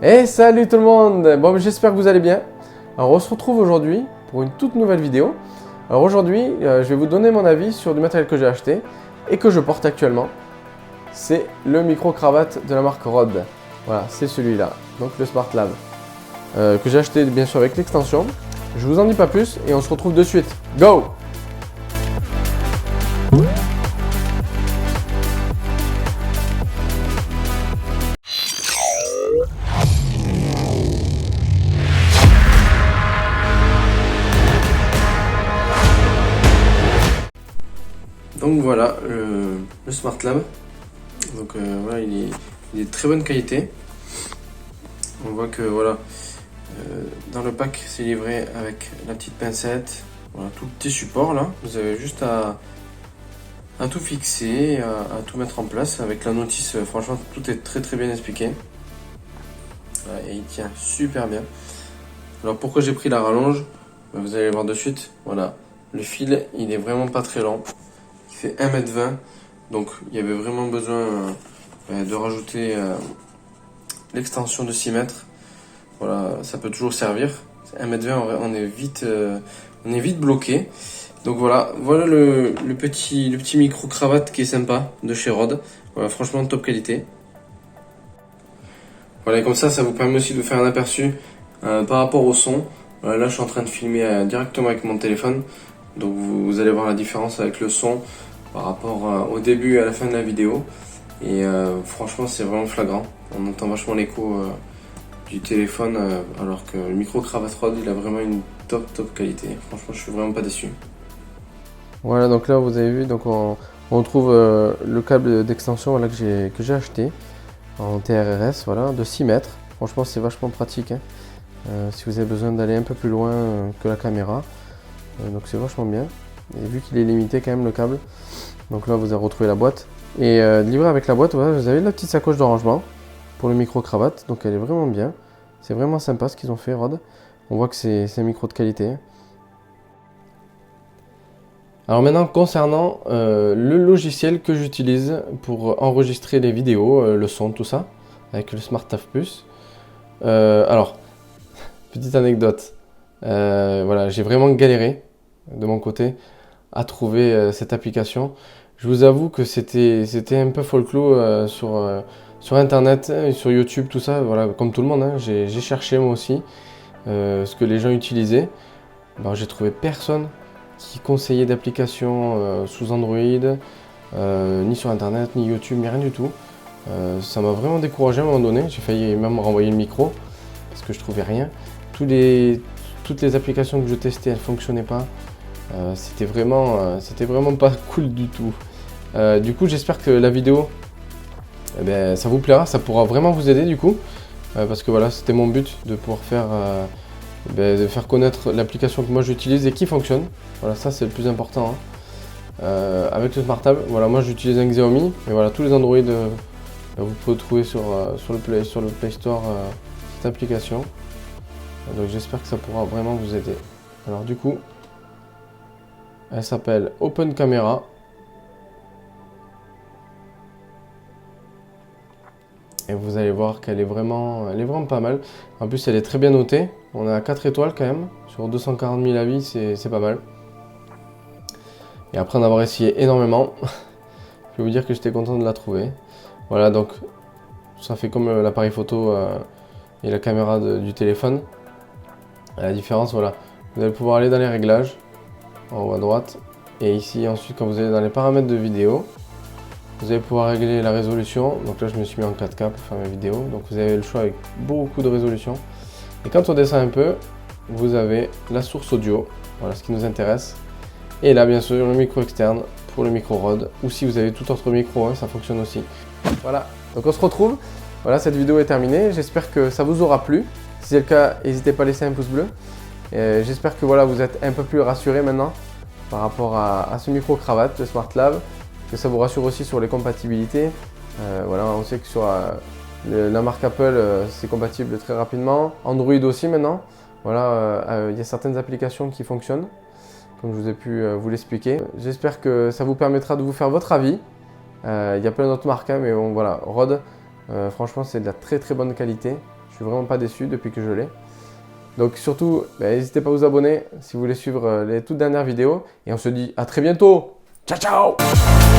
Hey, salut tout le monde! Bon, j'espère que vous allez bien. Alors, on se retrouve aujourd'hui pour une toute nouvelle vidéo. Alors aujourd'hui, je vais vous donner mon avis sur du matériel que j'ai acheté et que je porte actuellement. C'est le micro-cravate de la marque Rode. Voilà, c'est celui-là, donc le Smart Lab. Que j'ai acheté bien sûr avec l'extension. Je vous en dis pas plus et on se retrouve de suite. Go! Donc voilà le Smart Lab. Donc voilà, il est de très bonne qualité. On voit que voilà, dans le pack c'est livré avec la petite pincette, voilà, tout le petit support là. Vous avez juste à tout fixer, à tout mettre en place avec la notice. Franchement, tout est très bien expliqué. Voilà, et il tient super bien. Alors pourquoi j'ai pris la rallonge? Vous allez voir de suite. Voilà, le fil il est vraiment pas très long. Il fait 1,20 m. Donc il y avait vraiment besoin de rajouter l'extension de 6 mètres. Voilà, ça peut toujours servir. 1,20 m, on est vite bloqué. Donc voilà le petit micro-cravate qui est sympa de chez Rode. Voilà, franchement top qualité. Voilà, et comme ça vous permet aussi de faire un aperçu par rapport au son. Voilà, là je suis en train de filmer directement avec mon téléphone. Donc vous allez voir la différence avec le son par rapport au début et à la fin de la vidéo. Et franchement c'est vraiment flagrant. On entend vachement l'écho du téléphone alors que le micro-cravate Rode il a vraiment une top qualité. Franchement je suis vraiment pas déçu. Voilà, donc là vous avez vu, donc on trouve le câble d'extension voilà, que j'ai acheté en TRRS voilà, de 6 mètres. Franchement c'est vachement pratique hein. Si vous avez besoin d'aller un peu plus loin que la caméra. Donc c'est vachement bien. Et vu qu'il est limité quand même le câble, donc là vous avez retrouvé la boîte. Et livré avec la boîte, voilà, vous avez la petite sacoche de rangement pour le micro-cravate. Donc elle est vraiment bien. C'est vraiment sympa ce qu'ils ont fait Rode. On voit que c'est un micro de qualité. Alors maintenant concernant le logiciel que j'utilise pour enregistrer les vidéos, le son, tout ça, avec le SmartTAF Plus. Alors, petite anecdote, voilà, j'ai vraiment galéré de mon côté à trouver cette application. Je vous avoue que c'était un peu folklore sur internet, sur YouTube, tout ça, voilà, comme tout le monde, hein, j'ai cherché moi aussi ce que les gens utilisaient. Ben, j'ai trouvé personne qui conseillait d'application sous Android, ni sur internet, ni YouTube, ni rien du tout. Ça m'a vraiment découragé à un moment donné, j'ai failli même renvoyer le micro parce que je trouvais rien. Toutes les applications que je testais, elles fonctionnaient pas. C'était vraiment pas cool du tout. Du coup, j'espère que la vidéo, eh ben, ça vous plaira, ça pourra vraiment vous aider du coup. Parce que voilà, c'était mon but de pouvoir de faire connaître l'application que moi j'utilise et qui fonctionne. Voilà, ça c'est le plus important. Hein. Avec le SmartTAB, voilà, moi j'utilise un Xiaomi, et voilà, tous les Android, vous pouvez trouver sur le Play Store cette application. Donc j'espère que ça pourra vraiment vous aider. Alors du coup, elle s'appelle Open Camera. Et vous allez voir qu'elle est vraiment pas mal. En plus, elle est très bien notée. On est à 4 étoiles quand même. Sur 240 000 avis, c'est pas mal. Et après en avoir essayé énormément, je vais vous dire que j'étais content de la trouver. Voilà, donc ça fait comme l'appareil photo et la caméra du téléphone. La différence, voilà. Vous allez pouvoir aller dans les réglages, en haut à droite. Et ici, ensuite, quand vous allez dans les paramètres de vidéo, vous allez pouvoir régler la résolution. Donc là je me suis mis en 4K pour faire mes vidéos. Donc vous avez le choix avec beaucoup de résolution. Et quand on descend un peu, vous avez la source audio. Voilà ce qui nous intéresse. Et là bien sûr le micro externe pour le micro Rode. Ou si vous avez tout autre micro, hein, ça fonctionne aussi. Voilà, donc on se retrouve. Voilà, cette vidéo est terminée. J'espère que ça vous aura plu. Si c'est le cas, n'hésitez pas à laisser un pouce bleu. J'espère que voilà, vous êtes un peu plus rassurés maintenant par rapport à ce micro-cravate, le Smart Lab. Que ça vous rassure aussi sur les compatibilités. Voilà, on sait que sur la marque Apple, c'est compatible très rapidement. Android aussi maintenant. Voilà, il y a certaines applications qui fonctionnent, comme je vous ai pu vous l'expliquer. J'espère que ça vous permettra de vous faire votre avis. Il y a plein d'autres marques, hein, mais bon voilà, Rode, franchement c'est de la très bonne qualité. Je suis vraiment pas déçu depuis que je l'ai. Donc surtout, n'hésitez pas à vous abonner si vous voulez suivre les toutes dernières vidéos. Et on se dit à très bientôt. Ciao ciao!